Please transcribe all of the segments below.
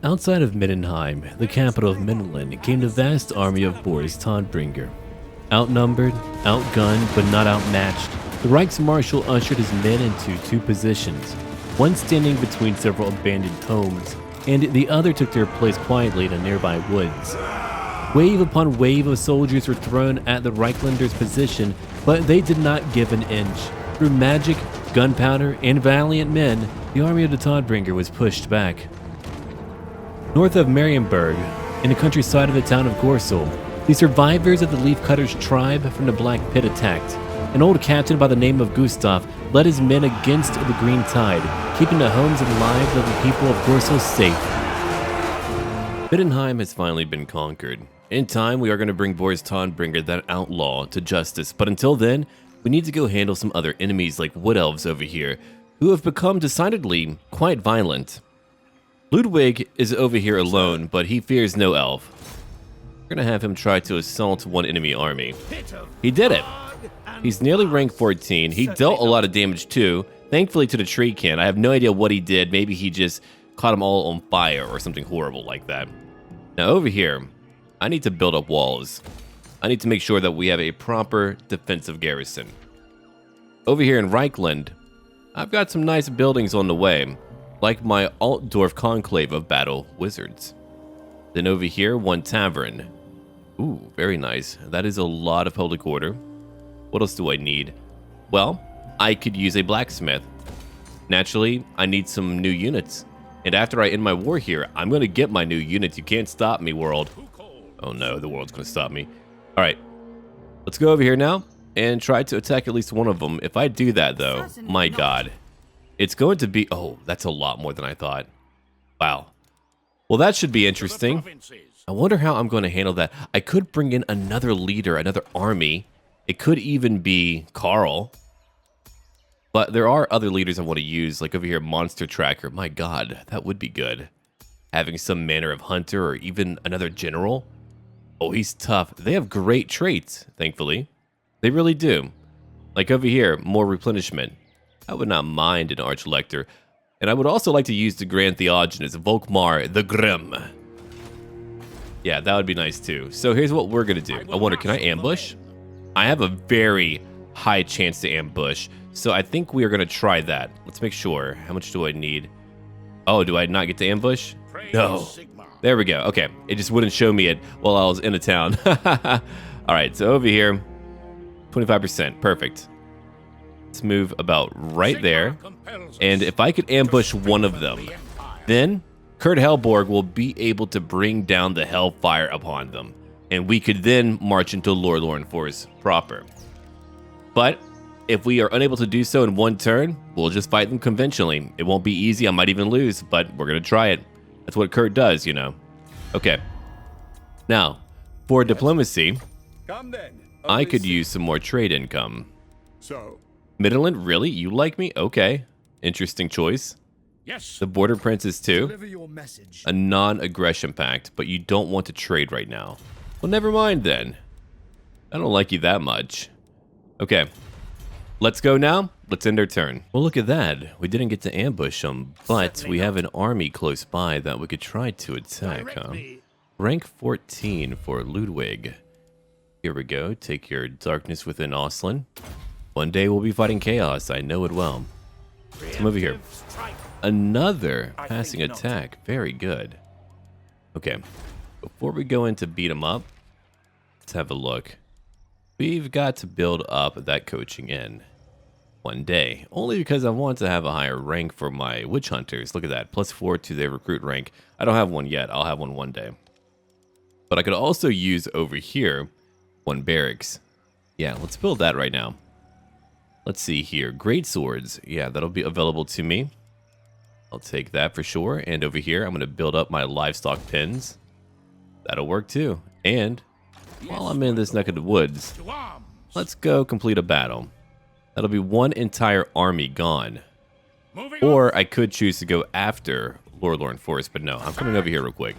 Outside of Middenheim, the capital of Midland, came the vast army of Boris Todbringer. Outnumbered, outgunned, but not outmatched, the Reiksmarshal ushered his men into two positions, one standing between several abandoned homes, and the other took their place quietly in a nearby woods. Wave upon wave of soldiers were thrown at the Reichlanders' position, but they did not give an inch. Through magic, gunpowder, and valiant men, the army of the Todbringer was pushed back. North of Marienburg, in the countryside of the town of Gorsel, the survivors of the Leafcutters tribe from the Black Pit attacked. An old captain by the name of Gustav led his men against the Green Tide, keeping the homes and lives of the people of Gorsel safe. Middenheim has finally been conquered. In time, we are going to bring Boris Todbringer, that outlaw, to justice, but until then, we need to go handle some other enemies like wood elves over here, who have become decidedly quite violent. Ludwig is over here alone, but he fears no elf. We're going to have him try to assault one enemy army. He did it! He's nearly rank 14. He dealt a lot of damage too, thankfully to the tree can. I have no idea what he did. Maybe he just caught them all on fire or something horrible like that. Now over here, I need to build up walls. I need to make sure that we have a proper defensive garrison. Over here in Reichland, I've got some nice buildings on the way, like my Altdorf conclave of battle wizards. Then over here, one tavern. Ooh, very nice. That is a lot of public order. What else do I need? Well, I could use a blacksmith. Naturally, I need some new units. And after I end my war here, I'm going to get my new units. You can't stop me, world. Oh no, the world's going to stop me. All right, let's go over here now and try to attack at least one of them. If I do that, though, my god. It's going to be... Oh, that's a lot more than I thought. Wow. Well, that should be interesting. I wonder how I'm going to handle that. I could bring in another leader, another army. It could even be Carl. But there are other leaders I want to use, like over here, Monster Tracker. My god, that would be good. Having some manner of hunter or even another general. Oh, he's tough. They have great traits, thankfully. They really do. Like over here, more replenishment. I would not mind an Archlector. And I would also like to use the Grand Theogenes, Volkmar the Grim. Yeah, that would be nice too. So here's what we're going to do. I wonder, can I ambush? I have a very high chance to ambush. So I think we are going to try that. Let's make sure. How much do I need? Oh, do I not get to ambush? No. There we go. Okay. It just wouldn't show me it while I was in a town. All right. So over here, 25%. Perfect. Let's move about right there. And if I could ambush one of them, then Kurt Helborg will be able to bring down the hellfire upon them. And we could then march into LAURELORN force proper. But if we are unable to do so in one turn, we'll just fight them conventionally. It won't be easy. I might even lose, but we're going to try it. That's what Kurt does, you know. Okay. Now, for diplomacy, I could use some more trade income. So, Midland, really? You like me? Okay. Interesting choice. yes. The Border Princess too. Deliver your message. A non-aggression pact, but you don't want to trade right now. Well, never mind then. I don't like you that much. Okay. Let's go now. Let's end our turn. Well, look at that. We didn't get to ambush them, but we have an army close by that we could try to attack, huh? Rank 14 for Ludwig. Here we go. Take your darkness within Oslin. One day we'll be fighting chaos. I know it well. Come over here. Another passing attack. Very good. Okay. Before we go in to beat him up, let's have a look. We've got to build up that coaching in one day. Only because I want to have a higher rank for my witch hunters. Look at that. +4 to their recruit rank. I don't have one yet. I'll have one day. But I could also use over here one barracks. Yeah, let's build that right now. Let's see here. Great swords. Yeah, that'll be available to me. I'll take that for sure. And over here, I'm going to build up my livestock pens. That'll work too. And while I'm in this neck of the woods, let's go complete a battle. That'll be one entire army gone. Or I could choose to go after LAURELORN force, but no, I'm coming over here real quick.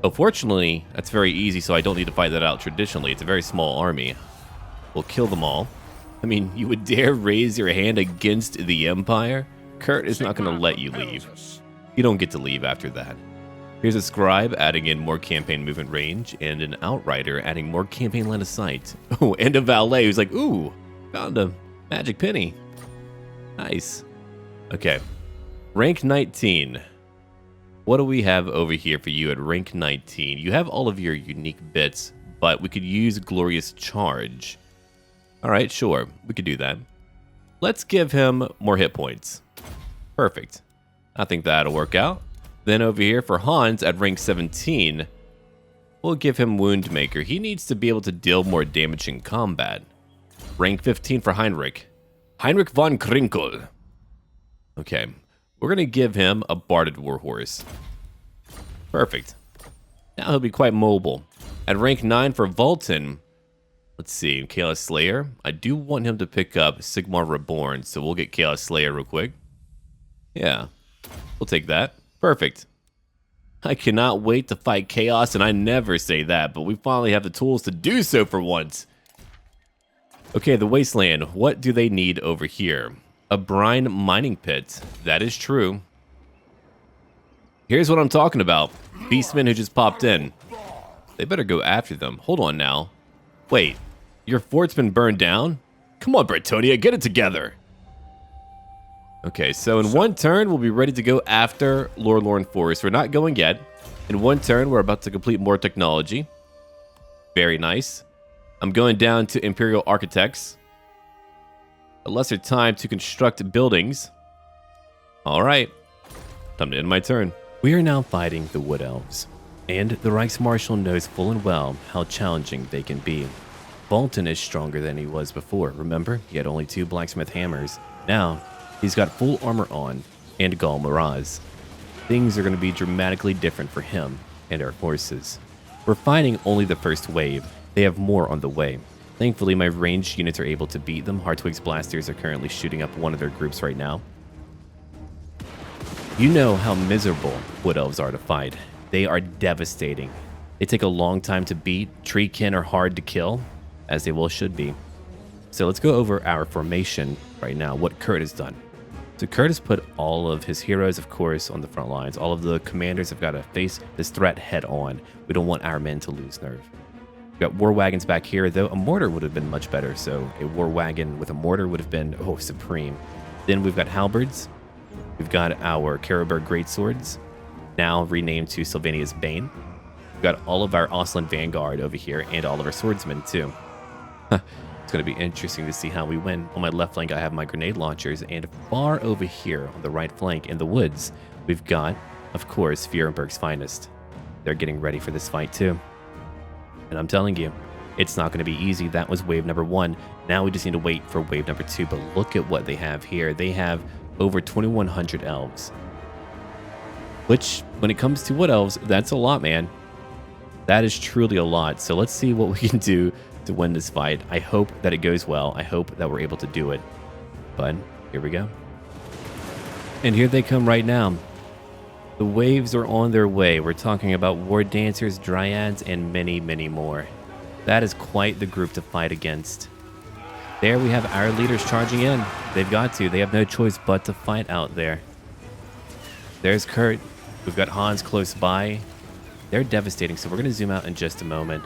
Oh, fortunately, that's very easy, so I don't need to fight that out traditionally. It's a very small army. We'll kill them all. I mean, you would dare raise your hand against the Empire? Kurt is not going to let you leave. You don't get to leave after that. Here's a scribe adding in more campaign movement range, and an outrider adding more campaign line of sight. Oh, and a valet who's like, ooh, found a magic penny. Nice. Okay. Rank 19. What do we have over here for you at rank 19? You have all of your unique bits, but we could use Glorious Charge. Alright, sure. We could do that. Let's give him more hit points. Perfect. I think that'll work out. Then over here for Hans at rank 17, we'll give him Wound Maker. He needs to be able to deal more damage in combat. Rank 15 for Heinrich. Heinrich von Krinkel. Okay, we're going to give him a Barded Warhorse. Perfect. Now he'll be quite mobile. At rank 9 for Valten, let's see, Chaos Slayer. I do want him to pick up Sigmar Reborn, so we'll get Chaos Slayer real quick. Yeah, we'll take that. Perfect. I cannot wait to fight Chaos, and I never say that, but we finally have the tools to do so for once. Okay, the Wasteland. What do they need over here? A brine mining pit. That is true. Here's what I'm talking about. Beastmen who just popped in. They better go after them. Hold on now. Wait, your fort's been burned down? Come on, Bretonia, get it together. Okay, so in one turn, we'll be ready to go after LAURELORN Forest. We're not going yet. In one turn, we're about to complete more technology. Very nice. I'm going down to Imperial Architects. A lesser time to construct buildings. Alright. Time to end my turn. We are now fighting the Wood Elves. And the Reiksmarshal knows full and well how challenging they can be. Valten is stronger than he was before. Remember, he had only 2 blacksmith hammers. Now, he's got full armor on, and Gall Miraz. Things are going to be dramatically different for him and our forces. We're fighting only the first wave. They have more on the way. Thankfully, my ranged units are able to beat them. Hartwig's blasters are currently shooting up one of their groups right now. You know how miserable Wood Elves are to fight. They are devastating. They take a long time to beat. Treekin are hard to kill, as they well should be. So let's go over our formation right now, what Kurt has done. So Kurt has put all of his heroes, of course, on the front lines. All of the commanders have got to face this threat head on. We don't want our men to lose nerve. We've got war wagons back here, though a mortar would have been much better. So a war wagon with a mortar would have been, oh, supreme. Then we've got halberds. We've got our Carroburg greatswords, now renamed to Sylvania's Bane. We've got all of our Osland Vanguard over here and all of our swordsmen, too. It's going to be interesting to see how we win. On my left flank, I have my grenade launchers, and far over here on the right flank in the woods, we've got, of course, Fierenberg's finest. They're getting ready for this fight, too. And I'm telling you, it's not going to be easy. That was wave number 1. Now we just need to wait for wave number 2, but look at what they have here. They have over 2,100 elves. Which, when it comes to Wood Elves, that's a lot, man. That is truly a lot. So let's see what we can do to win this fight. I hope that it goes well. I hope that we're able to do it. But here we go. And here they come right now. The waves are on their way. We're talking about War Dancers, Dryads, and many, many more. That is quite the group to fight against. There we have our leaders charging in. They've got to. They have no choice but to fight out there. There's Kurt. We've got Hans close by. They're devastating, so we're going to zoom out in just a moment.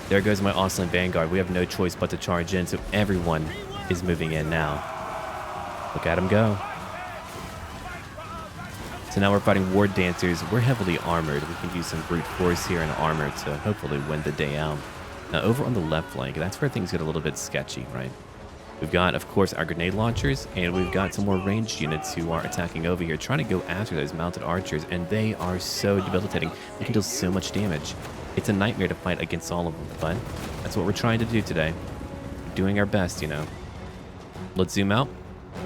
There goes my Osland Vanguard. We have no choice but to charge in, so everyone is moving in now. Look at them go. So now we're fighting War Dancers. We're heavily armored. We can use some brute force here and armor to hopefully win the day out. Now over on the left flank, that's where things get a little bit sketchy, right? We've got, of course, our grenade launchers, and we've got some more ranged units who are attacking over here, trying to go after those mounted archers, and they are so debilitating. They can deal so much damage. It's a nightmare to fight against all of them, but that's what we're trying to do today. Doing our best, you know. Let's zoom out.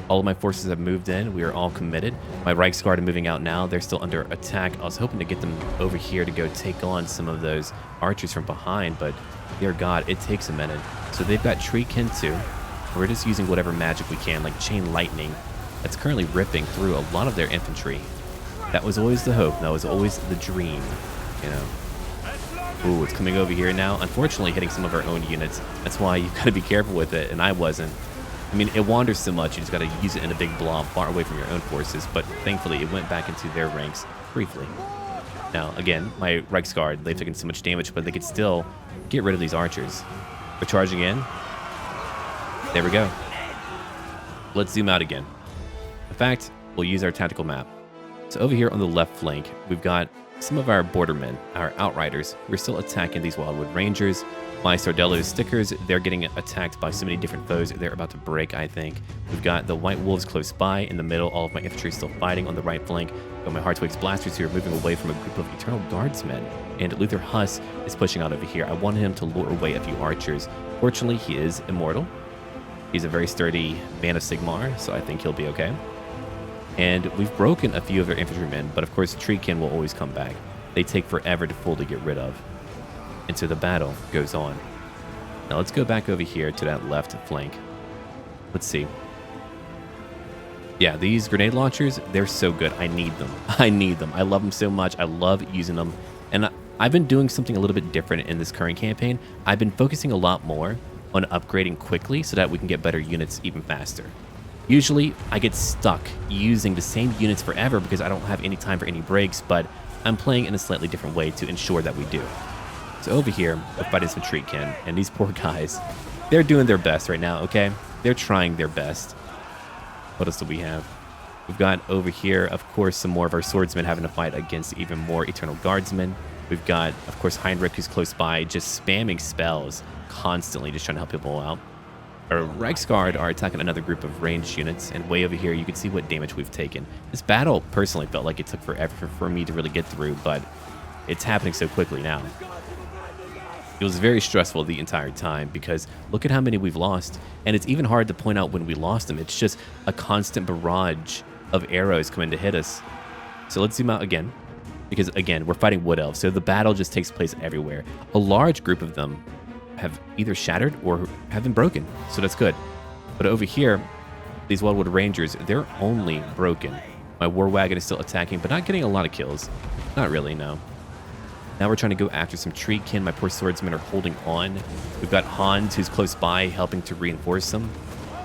All of my forces have moved in. We are all committed. My Reiksguard are moving out now. They're still under attack. I was hoping to get them over here to go take on some of those archers from behind, but dear God, it takes a minute. So they've got Treekin too. We're just using whatever magic we can, like Chain Lightning. That's currently ripping through a lot of their infantry. That was always the hope. That was always the dream, you know. Ooh, it's coming over here now. Unfortunately, hitting some of our own units. That's why you've got to be careful with it, and I wasn't. I mean, it wanders so much, you just got to use it in a big blob far away from your own forces, but thankfully it went back into their ranks briefly. Now, again, my Reiksguard, they've taken so much damage, but they could still get rid of these archers. They're charging in. There we go. Let's zoom out again. In fact, we'll use our tactical map. So over here on the left flank, we've got some of our bordermen, our outriders, who are still attacking these Wildwood Rangers. My Sardello stickers, they're getting attacked by so many different foes. They're about to break, I think. We've got the White Wolves close by in the middle. All of my infantry still fighting on the right flank. Got my Heartwake's Blasters here moving away from a group of Eternal Guardsmen. And Luthor Huss is pushing out over here. I wanted him to lure away a few archers. Fortunately, he is immortal. He's a very sturdy man of Sigmar, so I think he'll be okay. And we've broken a few of their infantrymen, but of course Treekin will always come back. They take forever to fully get rid of. And so the battle goes on. Now let's go back over here to that left flank. Let's see. Yeah, these grenade launchers, they're so good. I need them. I need them. I love them so much. I love using them. And I've been doing something a little bit different in this current campaign. I've been focusing a lot more on upgrading quickly so that we can get better units even faster. Usually, I get stuck using the same units forever because I don't have any time for any breaks, but I'm playing in a slightly different way to ensure that we do. So over here, we're fighting some Treekin, and these poor guys, they're doing their best right now, okay? They're trying their best. What else do we have? We've got over here, of course, some more of our swordsmen having to fight against even more Eternal Guardsmen. We've got, of course, Heinrich, who's close by, just spamming spells constantly, just trying to help people out. Our Reiksguard are attacking another group of ranged units, and way over here, you can see what damage we've taken. This battle personally felt like it took forever for me to really get through, but it's happening so quickly now. It was very stressful the entire time because look at how many we've lost, and it's even hard to point out when we lost them. It's just a constant barrage of arrows coming to hit us. So let's zoom out again, because again, we're fighting Wood Elves, so the battle just takes place everywhere. A large group of them have either shattered or have been broken, so that's good. But over here, these Wildwood Rangers, they're only broken. My War Wagon is still attacking, but not getting a lot of kills. Not really, no. Now we're trying to go after some Treekin. My poor swordsmen are holding on. We've got Hans, who's close by, helping to reinforce them.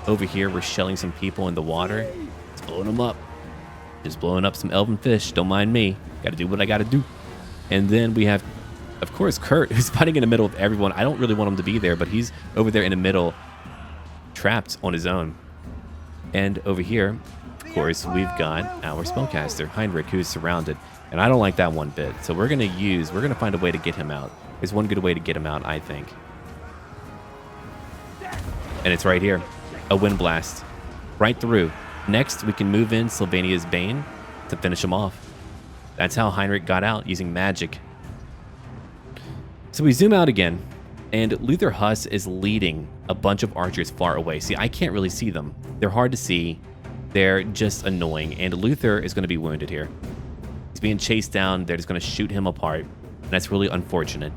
Over here, we're shelling some people in the water. It's blowing them up. Just blowing up some elven fish. Don't mind me. Gotta do what I gotta do. And then we have, of course, Kurt, who's fighting in the middle of everyone. I don't really want him to be there, but he's over there in the middle, trapped on his own. And over here, of course, we've got our spellcaster, Heinrich, who's surrounded. And I don't like that one bit. So we're going to find a way to get him out. There's one good way to get him out, I think. And it's right here. A wind blast. Right through. Next, we can move in Sylvania's Bane to finish him off. That's how Heinrich got out, using magic. So we zoom out again. And Luthor Huss is leading a bunch of archers far away. See, I can't really see them. They're hard to see. They're just annoying. And Luthor is going to be wounded here. He's being chased down. They're just going to shoot him apart. And that's really unfortunate.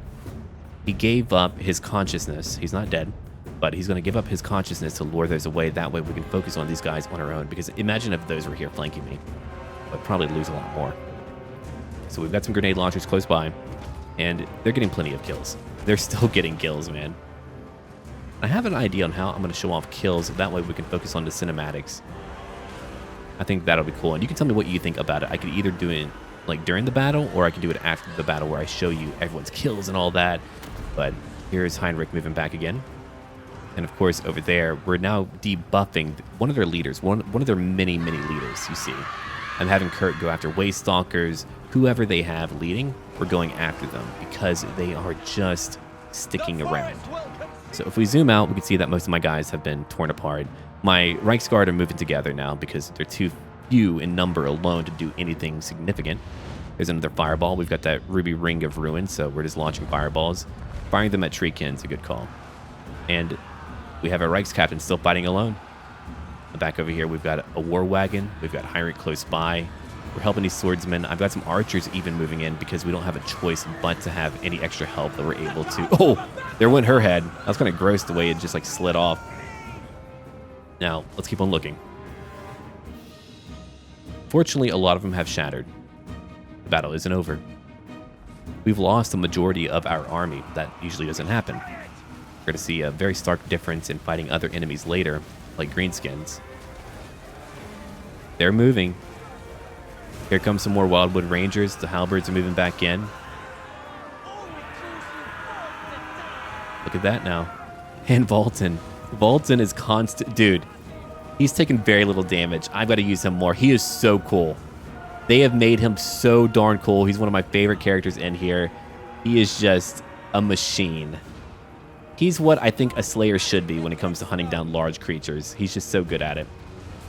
He gave up his consciousness. He's not dead, but he's going to give up his consciousness to lure those away. That way we can focus on these guys on our own. Because imagine if those were here flanking me. I'd probably lose a lot more. So we've got some grenade launchers close by. And they're getting plenty of kills. They're still getting kills, man. I have an idea on how I'm going to show off kills. That way we can focus on the cinematics. I think that'll be cool. And you can tell me what you think about it. I could either do it like during the battle, or I can do it after the battle where I show you everyone's kills and all that. But here's Heinrich moving back again. And of course, over there, we're now debuffing one of their leaders, one of their many, many leaders, you see. I'm having Kurt go after Waystalkers, whoever they have leading, we're going after them because they are just sticking around. So if we zoom out, we can see that most of my guys have been torn apart. My Reiksguard are moving together now because they're too few in number alone to do anything significant. There's another fireball. We've got that ruby ring of ruin, so we're just launching fireballs. Firing them at Treekin is a good call. And we have our Reikscaptain still fighting alone. Back over here, we've got a war wagon. We've got Heinrich close by. We're helping these swordsmen. I've got some archers even moving in because we don't have a choice but to have any extra help that we're able to. Oh, there went her head. That was kind of gross the way it just like slid off. Now, let's keep on looking. Fortunately, a lot of them have shattered. The battle isn't over. We've lost the majority of our army. That usually doesn't happen. We're going to see a very stark difference in fighting other enemies later, like greenskins. They're moving. Here comes some more Wildwood Rangers. The halberds are moving back in. Look at that now. And Valten. Valten is constant. Dude, he's taking very little damage. I've got to use him more. He is so cool. They have made him so darn cool. He's one of my favorite characters in here. He is just a machine. He's what I think a Slayer should be when it comes to hunting down large creatures. He's just so good at it.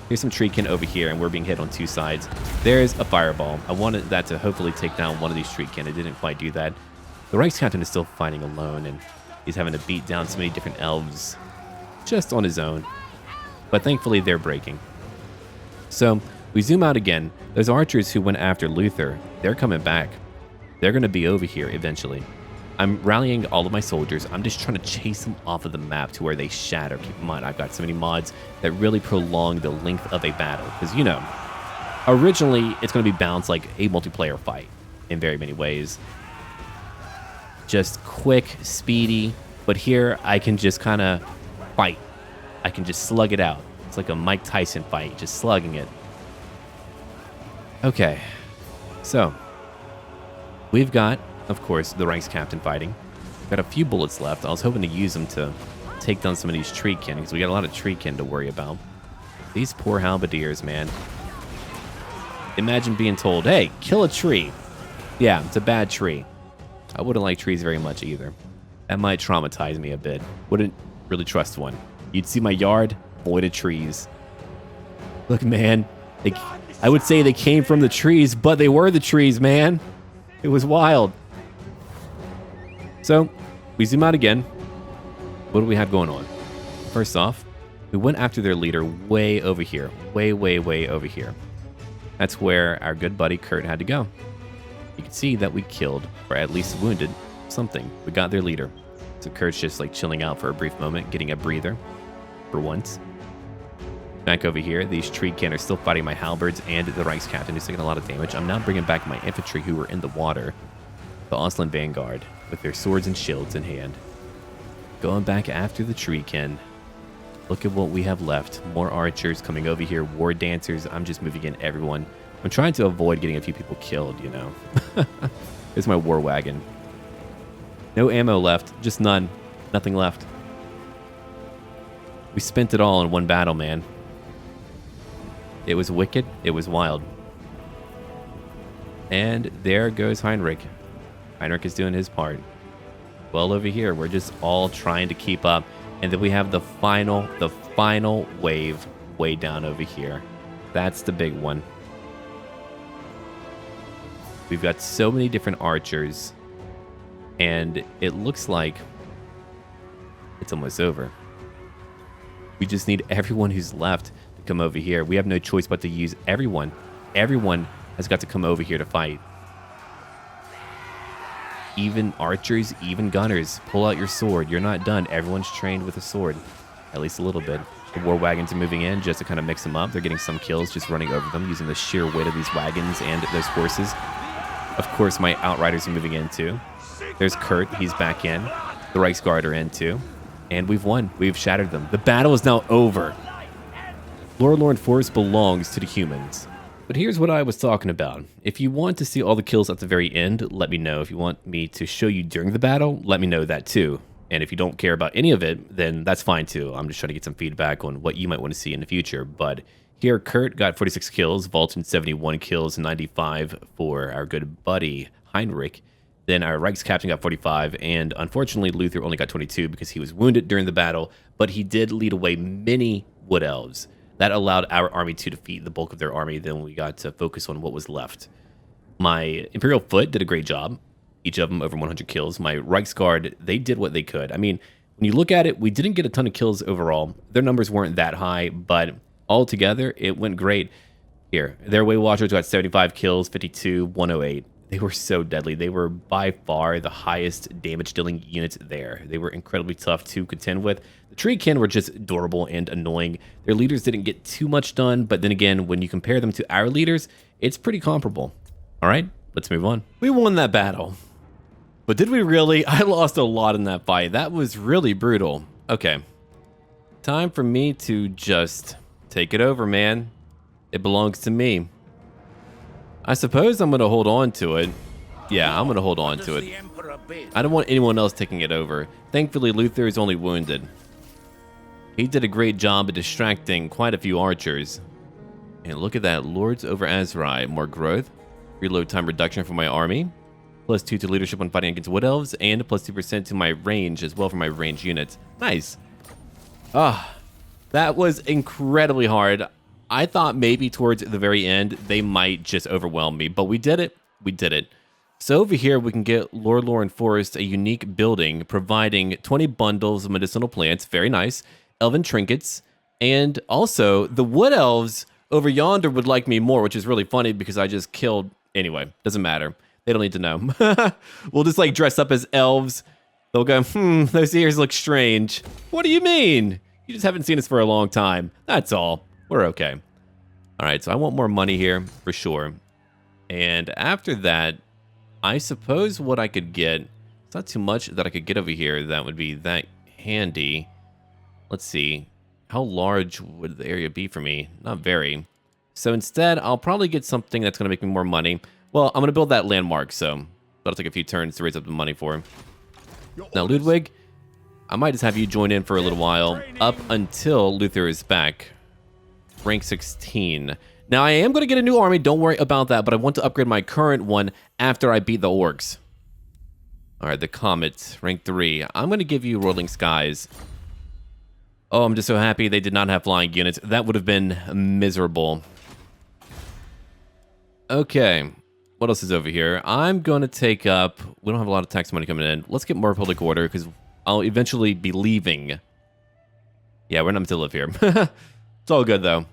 Here's some treekin over here, and we're being hit on two sides. There's a fireball. I wanted that to hopefully take down one of these treekin. It didn't quite do that. The Reikscaptain is still fighting alone, and he's having to beat down so many different elves just on his own. But thankfully, they're breaking. So we zoom out again. Those archers who went after Luthor, they're coming back. They're going to be over here eventually. I'm rallying all of my soldiers. I'm just trying to chase them off of the map to where they shatter. Keep in mind, I've got so many mods that really prolong the length of a battle. Because, you know, originally it's going to be balanced like a multiplayer fight in very many ways. Just quick, speedy. But here I can just kind of fight. I can just slug it out. It's like a Mike Tyson fight, just slugging it. Okay, so we've got, of course, the Reikscaptain fighting. Got a few bullets left. I was hoping to use them to take down some of these treekin, because we got a lot of treekin to worry about. These poor halberdiers, man. Imagine being told, hey, kill a tree. Yeah, it's a bad tree. I wouldn't like trees very much either. That might traumatize me a bit. Wouldn't really trust one. You'd see my yard, void of trees. Look, man, I would say they came from the trees, but they were the trees, man. It was wild. So, we zoom out again. What do we have going on? First off, we went after their leader way over here. Way, way, way over here. That's where our good buddy Kurt had to go. You can see that we killed, or at least wounded, something. We got their leader. So Kurt's just like chilling out for a brief moment, getting a breather for once. Back over here, these treekin are still fighting my halberds and the Reikscaptain, who's taking a lot of damage. I'm now bringing back my infantry who were in the water. The Auslan Vanguard, with their swords and shields in hand. Going back after the treekin. Look at what we have left. More archers coming over here, war dancers. I'm just moving in everyone. I'm trying to avoid getting a few people killed, you know. Here's my war wagon. No ammo left, just none. Nothing left. We spent it all in one battle, man. It was wicked. It was wild. And there goes Heinrich. Heinrich is doing his part. Well, over here, we're just all trying to keep up. And then we have the final wave way down over here. That's the big one. We've got so many different archers. And it looks like it's almost over. We just need everyone who's left to come over here. We have no choice but to use everyone. Everyone has got to come over here to fight. Even archers, even gunners. Pull out your sword. You're not done. Everyone's trained with a sword. At least a little bit. The war wagons are moving in just to kind of mix them up. They're getting some kills just running over them using the sheer weight of these wagons and those horses. Of course, my outriders are moving in too. There's Kurt. He's back in. The Reiksguard are in too. And we've won. We've shattered them. The battle is now over. LAURELORN Force belongs to the humans. But here's what I was talking about. If you want to see all the kills at the very end, let me know. If you want me to show you during the battle, let me know that too. And if you don't care about any of it, then that's fine too. I'm just trying to get some feedback on what you might want to see in the future. But here, Kurt got 46 kills, Valten 71 kills, 95 for our good buddy Heinrich. Then our Reikscaptain got 45, and unfortunately Luthor only got 22 because he was wounded during the battle, but he did lead away many Wood Elves. That allowed our army to defeat the bulk of their army. Then we got to focus on what was left. My Imperial Foot did a great job. Each of them over 100 kills. My Reiksguard, they did what they could. I mean, when you look at it, we didn't get a ton of kills overall. Their numbers weren't that high, but altogether, it went great. Here, their Way Watchers got 75 kills, 52, 108. They were so deadly. They were by far the highest damage-dealing units there. They were incredibly tough to contend with. The treekin were just adorable and annoying. Their leaders didn't get too much done, but then again, when you compare them to our leaders, it's pretty comparable. All right, let's move on. We won that battle. But did we really? I lost a lot in that fight. That was really brutal. Okay, time for me to just take it over, man. It belongs to me. I suppose I'm going to hold on to it. Yeah, I'm going to hold on to it. I don't want anyone else taking it over. Thankfully, Luthor is only wounded. He did a great job of distracting quite a few archers. And look at that, Lords over Azrai. More growth. Reload time reduction for my army. +2 to leadership when fighting against Wood Elves. And +2% to my range as well for my range units. Nice. Ah, that was incredibly hard. I thought maybe towards the very end, they might just overwhelm me. But we did it. We did it. So over here, we can get LAURELORN Forest, a unique building, providing 20 bundles of medicinal plants. Very nice. Elven trinkets. And also, the Wood Elves over yonder would like me more, which is really funny because I just killed... Anyway, doesn't matter. They don't need to know. We'll just like dress up as elves. They'll go, those ears look strange. What do you mean? You just haven't seen us for a long time. That's all. We're okay. All right, so I want more money here for sure. And after that, I suppose what I could get, it's not too much that I could get over here that would be that handy. Let's see. How large would the area be for me? Not very. So instead, I'll probably get something that's going to make me more money. Well, I'm going to build that landmark, so that'll take a few turns to raise up the money for him. Now, Ludwig, I might just have you join in for a little while, up until Luthor is back. Rank 16. Now, I am going to get a new army, don't worry about that, but I want to upgrade my current one after I beat the orcs. Alright, the Comet, rank 3. I'm going to give you Rolling Skies. Oh, I'm just so happy they did not have flying units. That would have been miserable. Okay, what else is over here? I'm going to take up... We don't have a lot of tax money coming in. Let's get more public order, because I'll eventually be leaving. Yeah, we're not meant to live here. It's all good, though.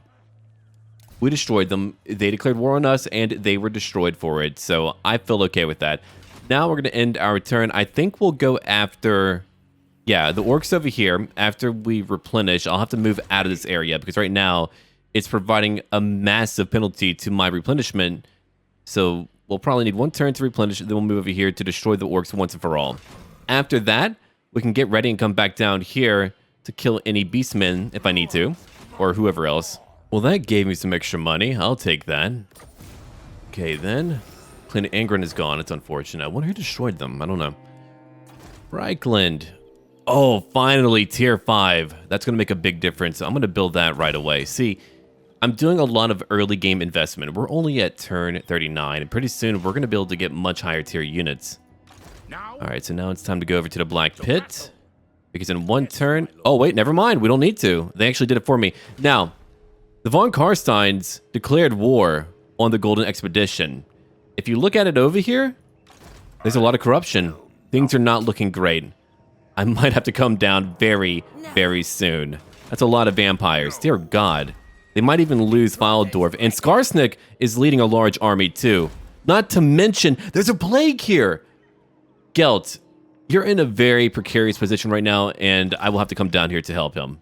We destroyed them. They declared war on us, and they were destroyed for it. So I feel okay with that. Now we're going to end our turn. I think we'll go after... Yeah, the orcs over here. After we replenish, I'll have to move out of this area, because right now it's providing a massive penalty to my replenishment. So we'll probably need one turn to replenish, then we'll move over here to destroy the orcs once and for all. After that, we can get ready and come back down here to kill any beastmen if I need to, or whoever else. Well, that gave me some extra money. I'll take that. Okay, then. Clint Angren is gone. It's unfortunate. I wonder who destroyed them. I don't know. Reichland. Oh, finally, tier 5. That's going to make a big difference. I'm going to build that right away. See, I'm doing a lot of early game investment. We're only at turn 39, and pretty soon we're going to be able to get much higher tier units. All right, so now it's time to go over to the Black Pit. Because in one turn... Oh, wait, never mind. We don't need to. They actually did it for me. Now... The von Karsteins declared war on the Golden Expedition. If you look at it over here, there's a lot of corruption. Things are not looking great. I might have to come down very, very soon. That's a lot of vampires. Dear God. They might even lose Fildorf. And Skarsnik is leading a large army too. Not to mention, there's a plague here. Gelt, you're in a very precarious position right now, and I will have to come down here to help him.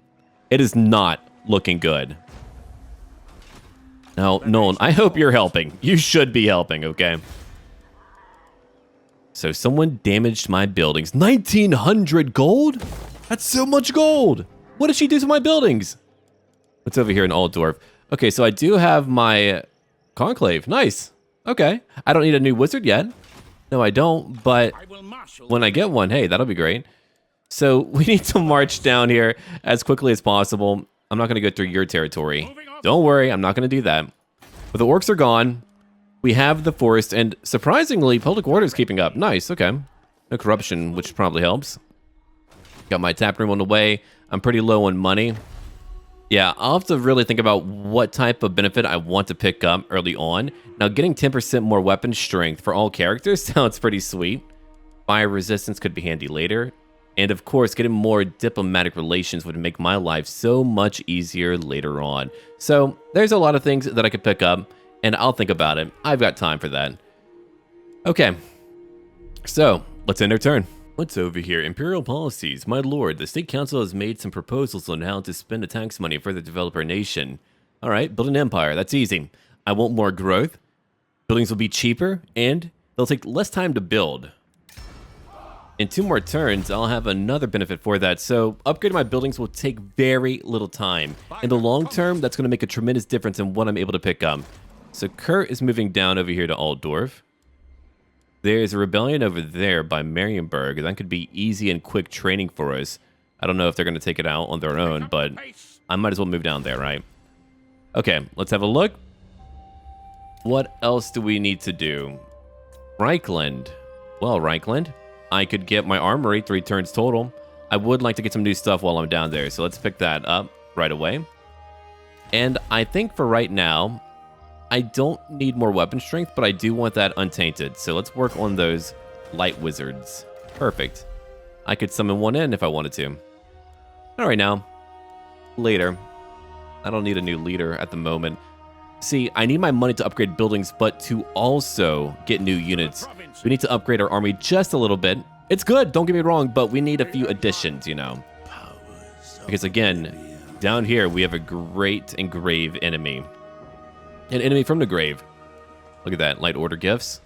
It is not looking good. Now, Nolan, I hope you're helping. You should be helping, okay? So someone damaged my buildings. 1,900 gold? That's so much gold. What did she do to my buildings? What's over here in Altdorf? Okay, so I do have my conclave. Nice. Okay. I don't need a new wizard yet. No, I don't. But when I get one, hey, that'll be great. So we need to march down here as quickly as possible. I'm not going to go through your territory. Don't worry, I'm not going to do that. But the orcs are gone. We have the forest, and surprisingly, public order is keeping up. Nice, okay. No corruption, which probably helps. Got my tap room on the way. I'm pretty low on money. Yeah, I'll have to really think about what type of benefit I want to pick up early on. Now, getting 10% more weapon strength for all characters sounds pretty sweet. Fire resistance could be handy later. And of course, getting more diplomatic relations would make my life so much easier later on. So there's a lot of things that I could pick up, and I'll think about it. I've got time for that. Okay, so let's end our turn. What's over here? Imperial Policies. My lord, the State Council has made some proposals on how to spend the tax money for the developer nation. All right, build an empire. That's easy. I want more growth. Buildings will be cheaper, and they'll take less time to build. In 2 more turns, I'll have another benefit for that, so upgrading my buildings will take very little time. In the long term, that's going to make a tremendous difference in what I'm able to pick up. So Kurt is moving down over here to Altdorf. There's a rebellion over there by Marienburg. That could be easy and quick training for us. I don't know if they're going to take it out on their own, but I might as well move down there, right? Okay, let's have a look. What else do we need to do? Reichland. Well, Reichland, I could get my armory 3 turns total. I would like to get some new stuff while I'm down there, so let's pick that up right away. And I think for right now, I don't need more weapon strength, but I do want that untainted. So let's work on those light wizards. Perfect. I could summon one in if I wanted to. All right, now. Later. I don't need a new leader at the moment. See, I need my money to upgrade buildings, but to also get new units, we need to upgrade our army just a little bit. It's good, don't get me wrong, but we need a few additions, you know. Because again, down here, we have a great and grave enemy. An enemy from the grave. Look at that, light order gifts.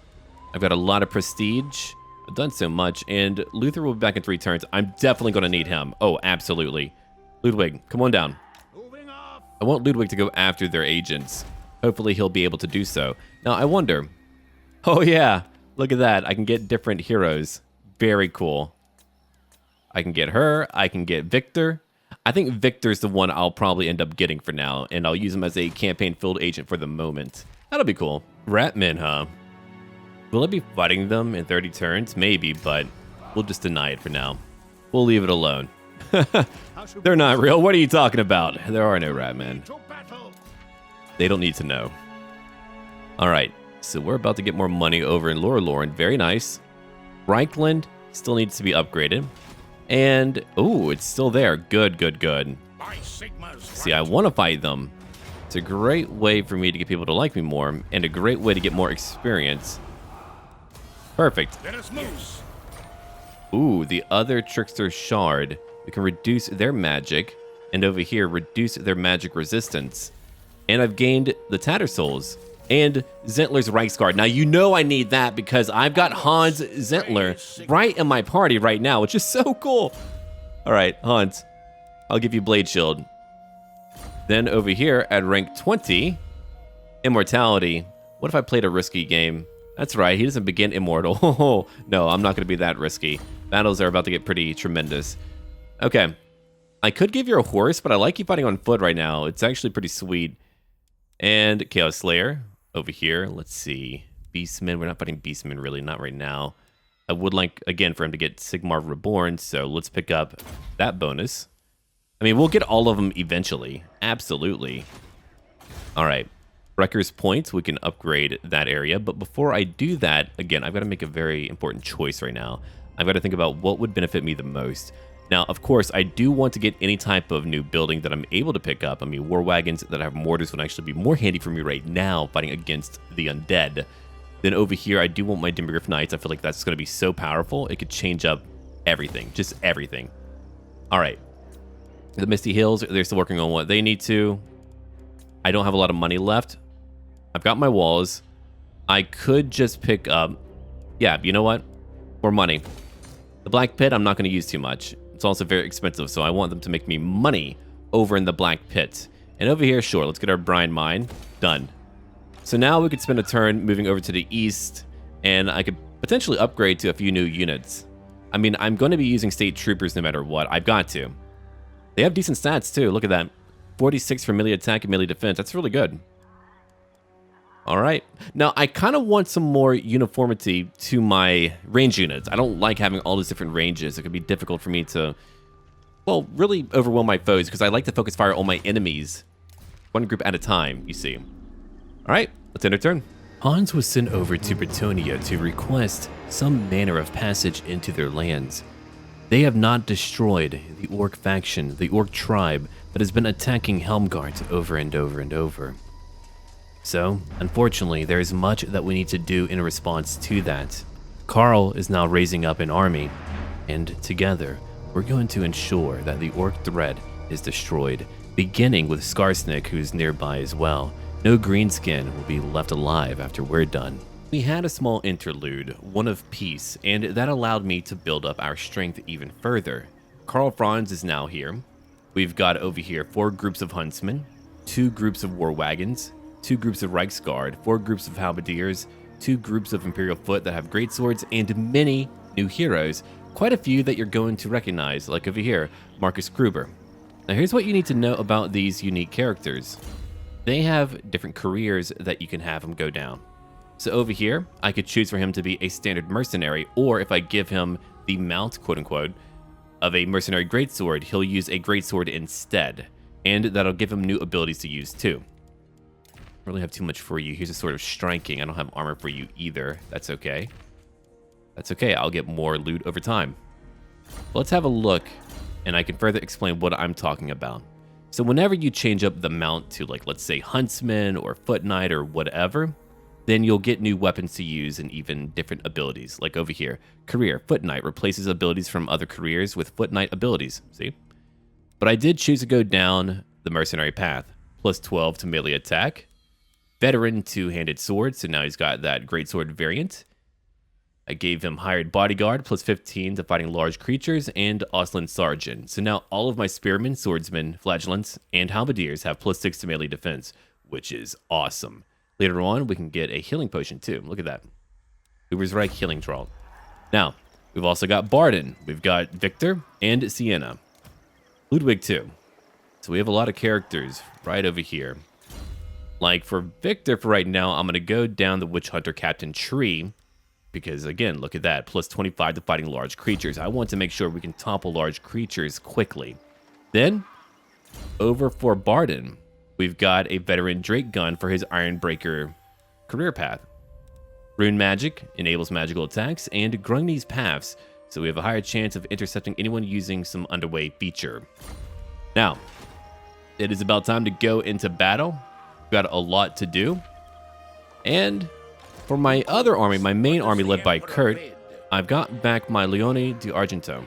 I've got a lot of prestige. I've done so much, and Luthor will be back in 3 turns. I'm definitely going to need him. Oh, absolutely. Ludwig, come on down. I want Ludwig to go after their agents. Hopefully he'll be able to do so. Now, I wonder... Oh, yeah. Look at that. I can get different heroes. Very cool. I can get her. I can get Victor. I think Victor's the one I'll probably end up getting for now, and I'll use him as a campaign field agent for the moment. That'll be cool. Ratmen, huh? Will I be fighting them in 30 turns? Maybe, but we'll just deny it for now. We'll leave it alone. They're not real. What are you talking about? There are no Ratmen. They don't need to know. All right, so we're about to get more money over in LAURELORN. Very nice. Reichland still needs to be upgraded. And, oh, it's still there. Good, good, good. See, I want to fight them. It's a great way for me to get people to like me more, and a great way to get more experience. Perfect. Ooh, the other Trickster Shard. We can reduce their magic, and over here, reduce their magic resistance. And I've gained the Tattersouls and Zintler's Reiksguard. Now, you know I need that because I've got Hans Zintler right in my party right now, which is so cool. All right, Hans, I'll give you Blade Shield. Then over here at rank 20, Immortality. What if I played a risky game? That's right, he doesn't begin immortal. No, I'm not going to be that risky. Battles are about to get pretty tremendous. Okay, I could give you a horse, but I like you fighting on foot right now. It's actually pretty sweet. And Chaos Slayer over here. Let's see. Beastman. We're not fighting Beastman, really. Not right now. I would like, again, for him to get Sigmar Reborn, so let's pick up that bonus. I mean, we'll get all of them eventually. Absolutely. All right. Wrecker's Point. We can upgrade that area. But before I do that, again, I've got to make a very important choice right now. I've got to think about what would benefit me the most. Now, of course, I do want to get any type of new building that I'm able to pick up. I mean, war wagons that have mortars would actually be more handy for me right now, fighting against the undead. Then over here, I do want my Dimmergriff Knights. I feel like that's going to be so powerful. It could change up everything, just everything. All right. The Misty Hills, they're still working on what they need to. I don't have a lot of money left. I've got my walls. I could just pick up... Yeah, you know what? More money. The Black Pit, I'm not going to use too much. It's also very expensive, so I want them to make me money over in the Black Pit. And over here, sure, let's get our Brine Mine. Done. So now we could spend a turn moving over to the east, and I could potentially upgrade to a few new units. I mean, I'm going to be using State Troopers no matter what. I've got to. They have decent stats, too. Look at that. 46 for melee attack and melee defense. That's really good. All right. Now, I kind of want some more uniformity to my range units. I don't like having all these different ranges. It could be difficult for me to, well, really overwhelm my foes because I like to focus fire on my enemies. One group at a time, you see. All right, let's end our turn. Hans was sent over to Bretonia to request some manner of passage into their lands. They have not destroyed the Orc faction, the Orc tribe that has been attacking Helmgart over and over and over. So, unfortunately, there is much that we need to do in response to that. Karl is now raising up an army, and together, we're going to ensure that the Orc threat is destroyed, beginning with Skarsnik, who's nearby as well. No greenskin will be left alive after we're done. We had a small interlude, one of peace, and that allowed me to build up our strength even further. Karl Franz is now here. We've got over here 4 groups of huntsmen, 2 groups of war wagons, 2 groups of Reiksguard, 4 groups of Halberdiers, 2 groups of Imperial Foot that have greatswords, and many new heroes. Quite a few that you're going to recognize, like over here, Marcus Gruber. Now here's what you need to know about these unique characters. They have different careers that you can have them go down. So over here, I could choose for him to be a standard mercenary, or if I give him the mount, quote unquote, of a mercenary greatsword, he'll use a greatsword instead, and that'll give him new abilities to use too. I don't really have too much for you. Here's a sword of striking. I don't have armor for you either. That's okay. That's okay. I'll get more loot over time. Let's have a look, and I can further explain what I'm talking about. So whenever you change up the mount to, like, let's say Huntsman or Foot Knight or whatever, then you'll get new weapons to use and even different abilities. Like over here, career, Foot Knight replaces abilities from other careers with Foot Knight abilities, see? But I did choose to go down the mercenary path. Plus 12 to melee attack. Veteran two-handed sword, so now he's got that greatsword variant. I gave him hired bodyguard, plus 15 to fighting large creatures, and Osland Sergeant. So now all of my spearmen, swordsmen, flagellants, and halberdiers have plus 6 to melee defense, which is awesome. Later on, we can get a healing potion too. Look at that. Uber's Reich healing draw. Now, we've also got Barden. We've got Victor and Siena. Ludwig too. So we have a lot of characters right over here. Like for Victor, for right now, I'm going to go down the Witch Hunter Captain tree. Because again, look at that. Plus 25 to fighting large creatures. I want to make sure we can topple large creatures quickly. Then, over for Barden, we've got a veteran Drake gun for his Ironbreaker career path. Rune Magic enables magical attacks, and Grungni's Paths, so we have a higher chance of intercepting anyone using some underway feature. Now, it is about time to go into battle. We've got a lot to do. And for my other army, my main army led by Kurt, I've got back my Leone d'Argento.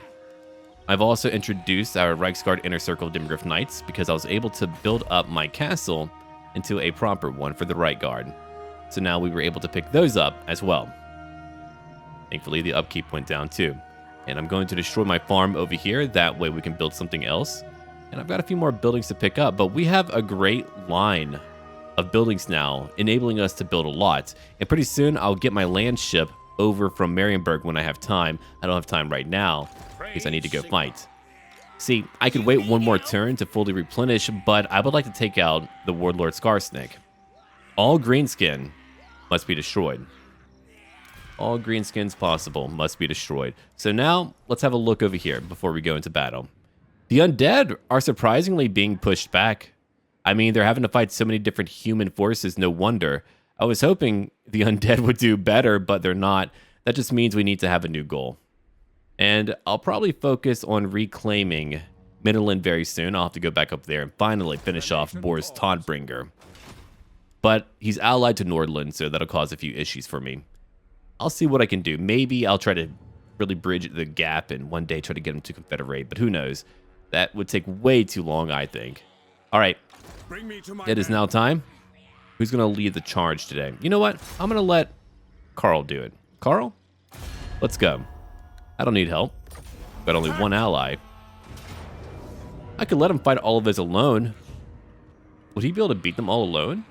I've also introduced our Reiksguard Inner Circle Demigryph Knights because I was able to build up my castle into a proper one for the Right Guard. So now we were able to pick those up as well. Thankfully, the upkeep went down too. And I'm going to destroy my farm over here. That way we can build something else. And I've got a few more buildings to pick up, but we have a great line of buildings now, enabling us to build a lot. And pretty soon, I'll get my land ship over from Marienburg when I have time. I don't have time right now because I need to go fight. See, I could wait one more turn to fully replenish, but I would like to take out the Warlord Scarsnake. All greenskin must be destroyed. All greenskins possible must be destroyed. So now, let's have a look over here before we go into battle. The undead are surprisingly being pushed back. I mean, they're having to fight so many different human forces, no wonder. I was hoping the undead would do better, but they're not. That just means we need to have a new goal. And I'll probably focus on reclaiming Midland very soon. I'll have to go back up there and finally finish off Boris Todbringer. But he's allied to Nordland, so that'll cause a few issues for me. I'll see what I can do. Maybe I'll try to really bridge the gap and one day try to get him to confederate, but who knows? That would take way too long, I think. All right, it is now time. Who's going to lead the charge today? You know what? I'm going to let Carl do it. Carl, let's go. I don't need help. Got only one ally. I could let him fight all of his alone. Would he be able to beat them all alone?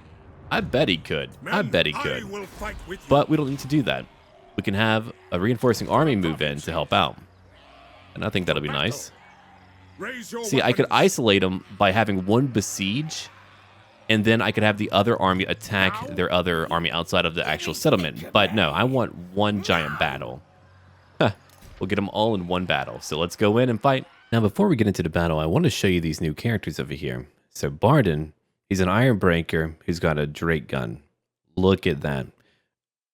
I bet he could. I bet he could. But we don't need to do that. We can have a reinforcing army move in to help out. And I think that'll be nice. See, I could isolate them by having one besiege, and then I could have the other army attack their other army outside of the actual settlement. But no, I want one giant battle. We'll get them all in one battle. So let's go in and fight. Now, before we get into the battle, I want to show you these new characters over here. So Barden, he's an Ironbreaker who's got a Drake gun. Look at that.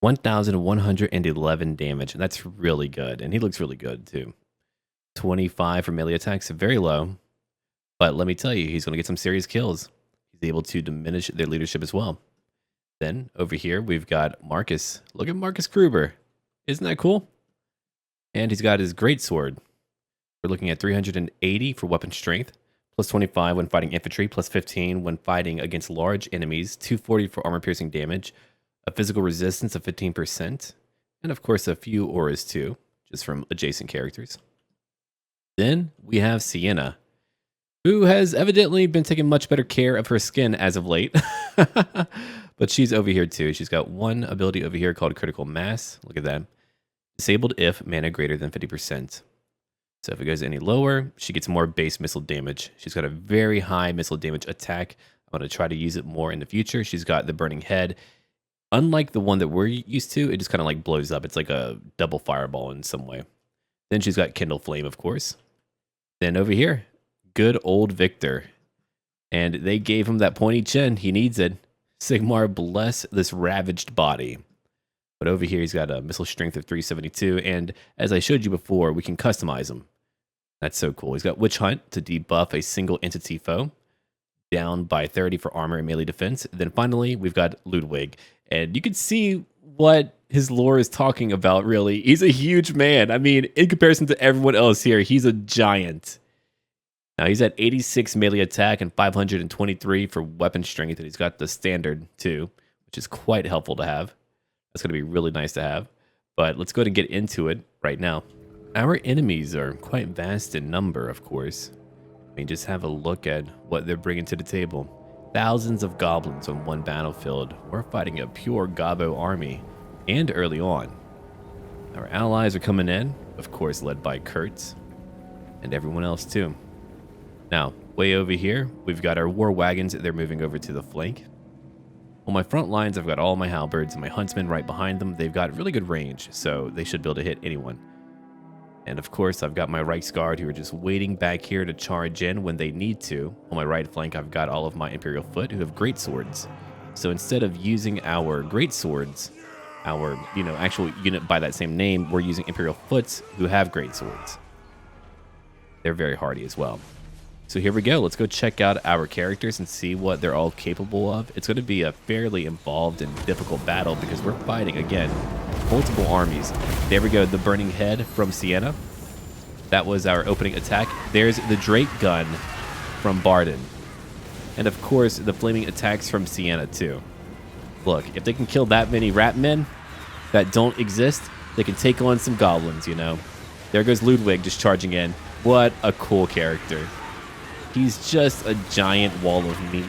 1,111 damage. And that's really good. And he looks really good, too. 25 for melee attacks, very low. But let me tell you, he's going to get some serious kills. He's able to diminish their leadership as well. Then, over here, we've got Marcus. Look at Marcus Gruber. Isn't that cool? And he's got his greatsword. We're looking at 380 for weapon strength, plus 25 when fighting infantry, plus 15 when fighting against large enemies, 240 for armor-piercing damage, a physical resistance of 15%, and of course a few auras too, just from adjacent characters. Then we have Siena. who has evidently been taking much better care of her skin as of late. But she's over here too. She's got one ability over here called Critical Mass. Look at that. Disabled if mana greater than 50%. So if it goes any lower, she gets more base missile damage. She's got a very high missile damage attack. I'm going to try to use it more in the future. She's got the Burning Head. Unlike the one that we're used to, it just kind of like blows up. It's like a double fireball in some way. Then she's got Kindle Flame, of course. Then over here, good old Victor. And they gave him that pointy chin. He needs it. Sigmar, bless this ravaged body. But over here, he's got a missile strength of 372. And as I showed you before, we can customize him. That's so cool. He's got Witch Hunt to debuff a single entity foe. Down by 30 for armor and melee defense. Then finally, we've got Ludwig. And you can see what his lore is talking about, really. He's a huge man. I mean, in comparison to everyone else here, he's a giant. Now, he's at 86 melee attack and 523 for weapon strength. And he's got the standard, too, which is quite helpful to have. That's going to be really nice to have. But let's go ahead and get into it right now. Our enemies are quite vast in number, of course. I mean, just have a look at what they're bringing to the table. Thousands of goblins on one battlefield. We're fighting a pure Gobbo army. And early on. Our allies are coming in, of course, led by Kurt. And everyone else, too. Now, way over here, we've got our war wagons. They're moving over to the flank. On my front lines, I've got all my halberds and my huntsmen right behind them. They've got really good range, so they should be able to hit anyone. And of course, I've got my Reiksguard who are just waiting back here to charge in when they need to. On my right flank, I've got all of my Imperial Foot who have great swords. So instead of using our great swords, our actual unit by that same name, we're using Imperial Foots who have great swords. They're very hardy as well. So here we go. Let's go check out our characters and see what they're all capable of. It's going to be a fairly involved and difficult battle because we're fighting, again, multiple armies. There we go, the Burning Head from Siena. That was our opening attack. There's the Drake Gun from Valten. And of course, the flaming attacks from Siena too. Look, if they can kill that many rat men that don't exist, they can take on some goblins, you know. There goes Ludwig just charging in. What a cool character. He's just a giant wall of meat.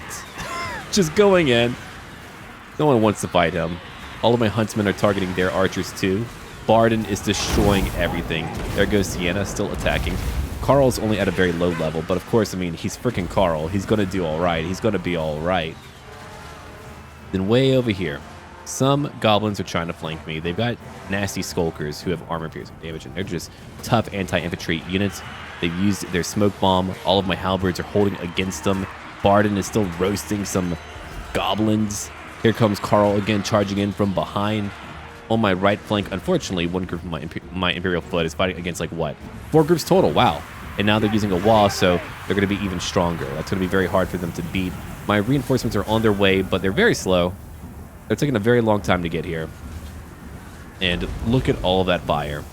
Just going in. No one wants to fight him. All of my huntsmen are targeting their archers too. Valten is destroying everything. There goes Siena, still attacking. Carl's only at a very low level, but of course, I mean, he's freaking Carl. He's going to do all right. He's going to be all right. Then way over here, some goblins are trying to flank me. They've got nasty skulkers who have armor piercing damage, and they're just tough anti-infantry units. They've used their smoke bomb. All of my halberds are holding against them. Valten is still roasting some goblins. Here comes Carl again, charging in from behind. On my right flank, unfortunately, one group of my Imperial Foot is fighting against, like, what? 4 groups total, wow. And now they're using a wall, so they're going to be even stronger. That's going to be very hard for them to beat. My reinforcements are on their way, but they're very slow. They're taking a very long time to get here. And look at all of that fire.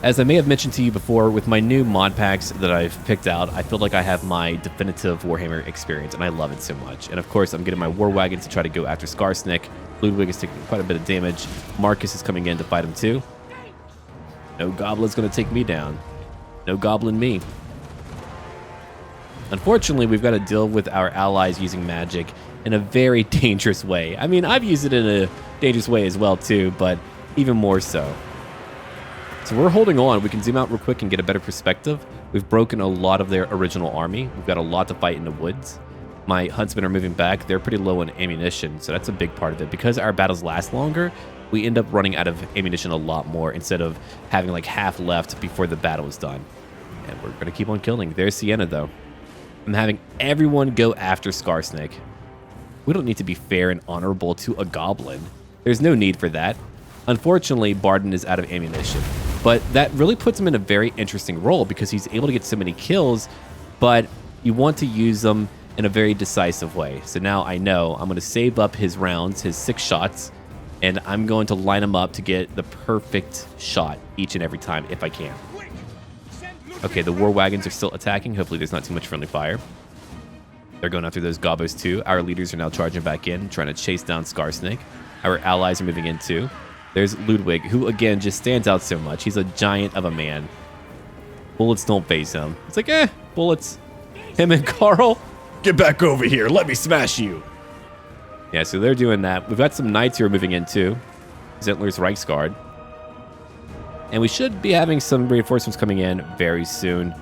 As I may have mentioned to you before, with my new mod packs that I've picked out, I feel like I have my definitive Warhammer experience, and I love it so much. And of course, I'm getting my war wagon to try to go after Skarsnik. Ludwig is taking quite a bit of damage. Marcus is coming in to fight him too. No goblin's going to take me down. No goblin me. Unfortunately, we've got to deal with our allies using magic in a very dangerous way. I mean, I've used it in a dangerous way as well too, but even more so. So we're holding on. We can zoom out real quick and get a better perspective. We've broken a lot of their original army. We've got a lot to fight in the woods. My huntsmen are moving back. They're pretty low on ammunition, so that's a big part of it. Because our battles last longer, we end up running out of ammunition a lot more instead of having like half left before the battle is done. And we're going to keep on killing. There's Siena, though. I'm having everyone go after Skarsnik. We don't need to be fair and honorable to a goblin. There's no need for that. Unfortunately, Valten is out of ammunition. But that really puts him in a very interesting role because he's able to get so many kills, but you want to use them in a very decisive way. So now I know I'm going to save up his rounds, his 6 shots, and I'm going to line them up to get the perfect shot each and every time if I can. Okay, the war wagons are still attacking. Hopefully there's not too much friendly fire. They're going after those gobbos too. Our leaders are now charging back in, trying to chase down Skarsnik. Our allies are moving in too. There's Ludwig, who again just stands out so much. He's a giant of a man. Bullets don't faze him. It's like, bullets. Him and Carl, get back over here. Let me smash you. Yeah, so they're doing that. We've got some knights here moving in too. Zintler's Reiksguard. And we should be having some reinforcements coming in very soon.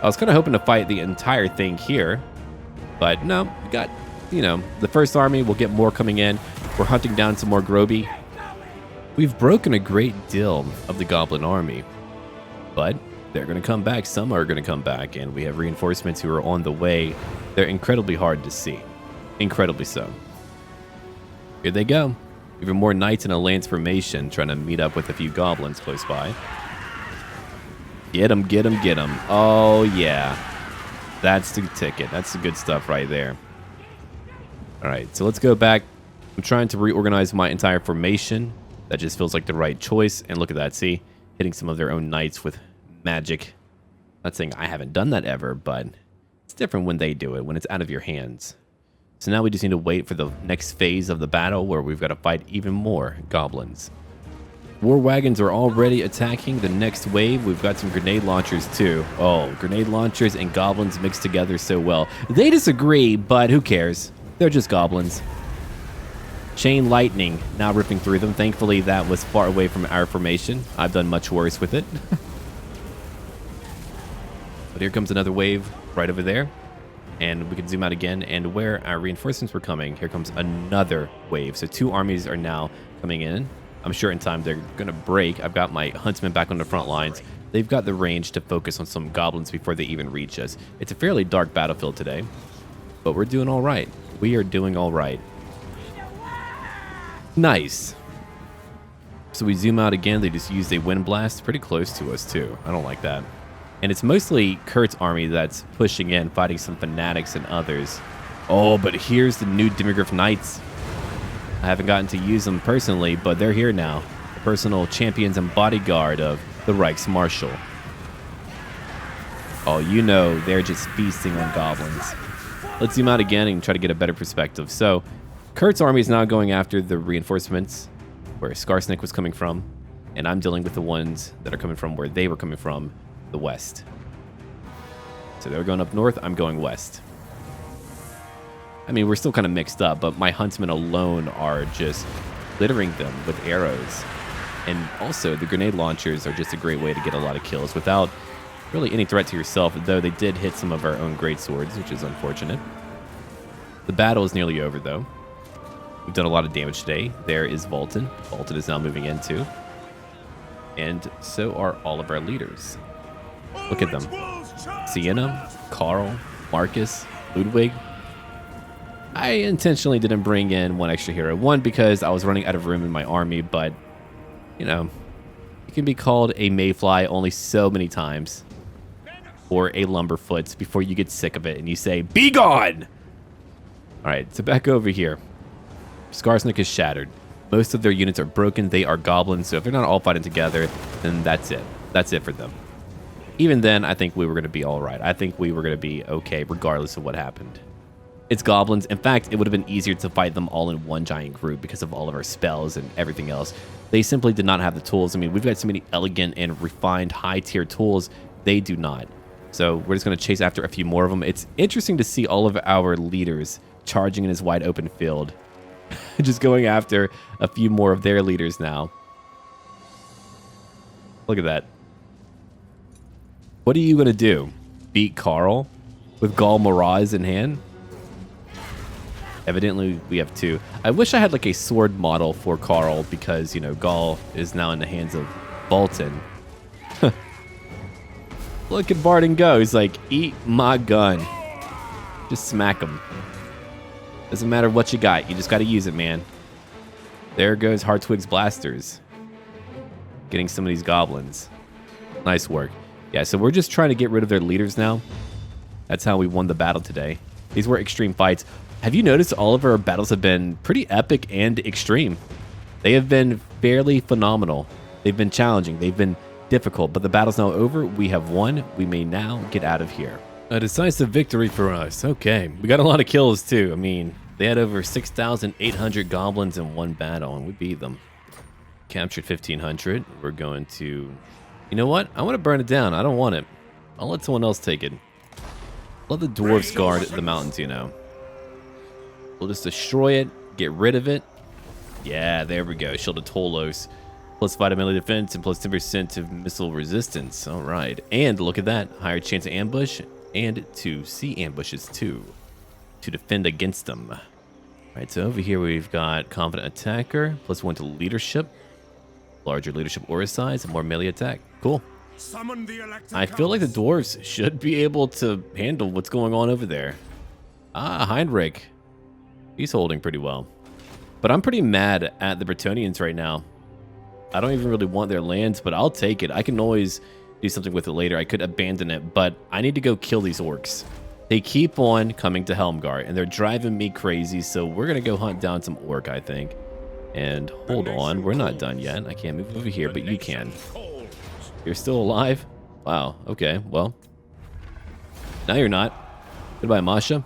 I was kind of hoping to fight the entire thing here. But no, we got, you know, the first army. We'll get more coming in. We're hunting down some more Groby. We've broken a great deal of the Goblin army. But they're going to come back. Some are going to come back. And we have reinforcements who are on the way. They're incredibly hard to see. Incredibly so. Here they go. Even more knights in a lance formation trying to meet up with a few goblins close by. Get them, get them, get them. Oh, yeah. That's the ticket. That's the good stuff right there. All right, so let's go back. I'm trying to reorganize my entire formation. That just feels like the right choice. And look at that. See? Hitting some of their own knights with magic. Not saying I haven't done that ever, but it's different when they do it, when it's out of your hands. So now we just need to wait for the next phase of the battle where we've got to fight even more goblins. War wagons are already attacking the next wave. We've got some grenade launchers too. Oh, grenade launchers and goblins mixed together so well. They disagree, but who cares? They're just goblins. Chain lightning now ripping through them. Thankfully, that was far away from our formation. I've done much worse with it. But here comes another wave right over there. And we can zoom out again, and where our reinforcements were coming, here comes another wave. So 2 armies are now coming in. I'm sure in time they're going to break. I've got my huntsmen back on the front lines. They've got the range to focus on some goblins before they even reach us. It's a fairly dark battlefield today, but we're doing all right. We are doing all right. Nice. So we zoom out again. They just used a wind blast pretty close to us too. I don't like that. And it's mostly Kurt's army that's pushing in, fighting some fanatics and others. Oh, but here's the new Demigryph Knights. I haven't gotten to use them personally, but they're here now. The personal champions and bodyguard of the Reiksmarshal. Oh, you know, they're just feasting on goblins. Let's zoom out again and try to get a better perspective. So, Kurt's army is now going after the reinforcements where Skarsnik was coming from, and I'm dealing with the ones that are coming from where they were coming from. The west. So they're going up north, I'm going west. I mean, we're still kind of mixed up, but my huntsmen alone are just littering them with arrows. And also, the grenade launchers are just a great way to get a lot of kills without really any threat to yourself, though they did hit some of our own great swords, which is unfortunate. The battle is nearly over, though. We've done a lot of damage today. There is Valten. Valten is now moving in, too. And so are all of our leaders. Look at them. Siena, Carl, Marcus, Ludwig. I intentionally didn't bring in one extra hero. One, because I was running out of room in my army, but, you know, you can be called a mayfly only so many times. Or a lumberfoot before you get sick of it and you say, "Be gone!" Alright, so back over here. Skarsnik is shattered. Most of their units are broken. They are goblins, so if they're not all fighting together, then that's it. That's it for them. Even then, I think we were going to be all right. I think we were going to be okay, regardless of what happened. It's goblins. In fact, it would have been easier to fight them all in one giant group because of all of our spells and everything else. They simply did not have the tools. I mean, we've got so many elegant and refined high-tier tools. They do not. So we're just going to chase after a few more of them. It's interesting to see all of our leaders charging in this wide open field. Just going after a few more of their leaders now. Look at that. What are you going to do? Beat Carl with Gall Miraz in hand? Evidently, we have 2. I wish I had like a sword model for Carl because, you know, Gall is now in the hands of Valten. Look at Barton go. He's like, eat my gun. Just smack him. Doesn't matter what you got. You just got to use it, man. There goes Hartwig's blasters. Getting some of these goblins. Nice work. Yeah, so we're just trying to get rid of their leaders now. That's how we won the battle today. These were extreme fights. Have you noticed all of our battles have been pretty epic and extreme? They have been fairly phenomenal. They've been challenging. They've been difficult, but the battle's now over. We have won. We may now get out of here. A decisive victory for us. Okay, we got a lot of kills too. I mean, they had over 6,800 goblins in one battle, and we beat them. Captured 1,500. We're going to... You know what? I want to burn it down. I don't want it. I'll let someone else take it. Let the dwarves guard the mountains, you know. We'll just destroy it, get rid of it. Yeah, there we go. Shield of Tolos. Plus 5 melee defense and plus 10% of missile resistance. All right. And look at that. Higher chance of ambush and to see ambushes too. To defend against them. All right, so over here we've got Confident Attacker. Plus 1 to leadership. Larger leadership aura size and more melee attack. Cool. Summon the elected I feel like the dwarves should be able to handle what's going on over there. Ah, Heinrich. He's holding pretty well. But I'm pretty mad at the Bretonnians right now. I don't even really want their lands, but I'll take it. I can always do something with it later. I could abandon it, but I need to go kill these orcs. They keep on coming to Helmgart, and they're driving me crazy, so we're going to go hunt down some orc, I think. And hold on, we're not done yet. I can't move over here, but you can. You're still alive? Wow, okay, well. Now you're not. Goodbye, Masha.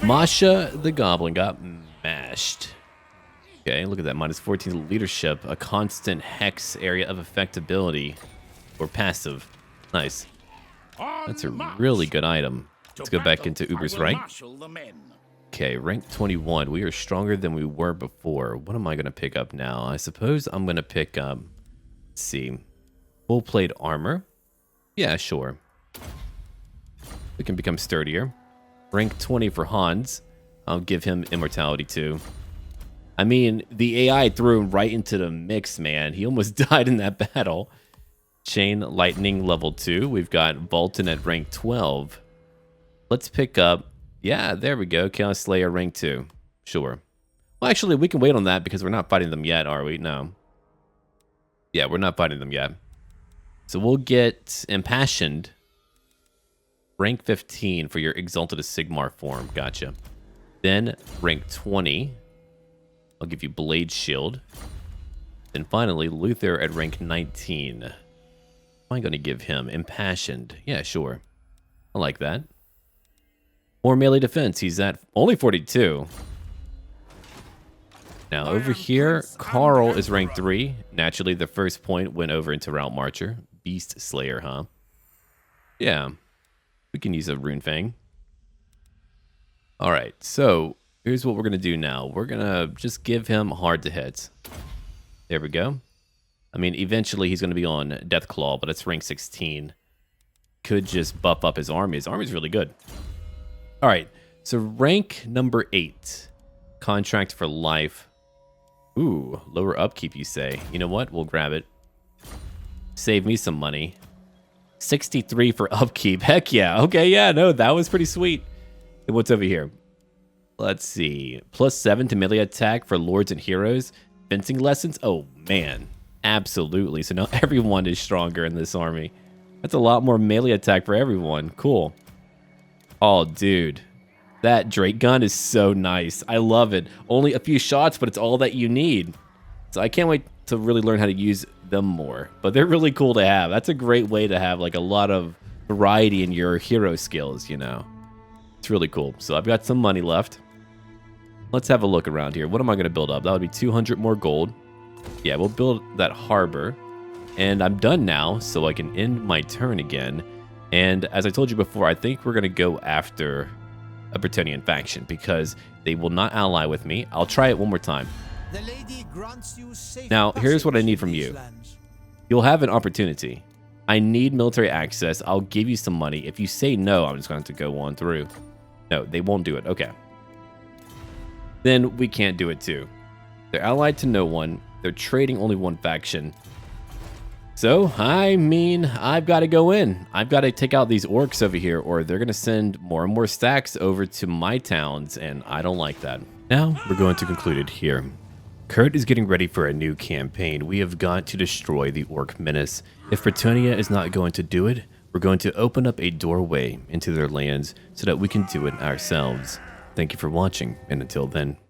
Masha the Goblin got mashed. Okay, look at that. Minus 14 leadership. A constant hex area of effectability. Or passive. Nice. That's a really good item. Let's go back into Uber's rank. Okay, rank 21. We are stronger than we were before. What am I going to pick up now? I suppose I'm going to pick up... Let's see. Full plate armor. Yeah, sure. We can become sturdier. Rank 20 for Hans. I'll give him immortality too. I mean, the AI threw him right into the mix, man. He almost died in that battle. Chain Lightning level 2. We've got Valten at rank 12. Let's pick up... Yeah, there we go. Chaos Slayer rank 2. Sure. Well, actually, we can wait on that because we're not fighting them yet, are we? No. Yeah, we're not fighting them yet. So we'll get Impassioned. Rank 15 for your Exalted as Sigmar form. Gotcha. Then rank 20. I'll give you Blade Shield. And finally, Luthor at rank 19. Am I going to give him Impassioned? Yeah, sure. I like that. More melee defense. He's at only 42. Now, over here, Carl is rank 3. Naturally, the first point went over into Route Marcher. Beast Slayer, huh? Yeah. We can use a Rune Fang. Alright, so here's what we're going to do now. We're going to just give him hard to hit. There we go. I mean, eventually he's going to be on Deathclaw, but it's rank 16. Could just buff up his army. His army's really good. Alright, so rank number 8. Contract for life. Ooh, lower upkeep, you say. You know what? We'll grab it. Save me some money. 63 for upkeep. Heck yeah. Okay, yeah, no, that was pretty sweet. And what's over here? Let's see. Plus 7 to melee attack for lords and heroes. Fencing lessons. Oh, man. Absolutely. So now everyone is stronger in this army. That's a lot more melee attack for everyone. Cool. Oh, dude. That Drake gun is so nice. I love it. Only a few shots, but it's all that you need. So I can't wait to really learn how to use them more. But they're really cool to have. That's a great way to have like a lot of variety in your hero skills, you know. It's really cool. So I've got some money left. Let's have a look around here. What am I going to build up? That would be 200 more gold. Yeah, we'll build that harbor. And I'm done now, so I can end my turn again. And as I told you before, I think we're going to go after a Bretonnian faction because they will not ally with me. I'll try it one more time. The lady grants you safe Now, here's what I need from you. You'll have an opportunity. I need military access. I'll give you some money. If you say no, I'm just going to go on through. No, they won't do it. Okay. Then we can't do it too. They're allied to no one. They're trading only one faction. So, I mean, I've got to go in. I've got to take out these orcs over here, or they're going to send more and more stacks over to my towns, and I don't like that. Now, we're going to conclude it here. Kurt is getting ready for a new campaign. We have got to destroy the orc menace. If Bretonnia is not going to do it, we're going to open up a doorway into their lands so that we can do it ourselves. Thank you for watching, and until then.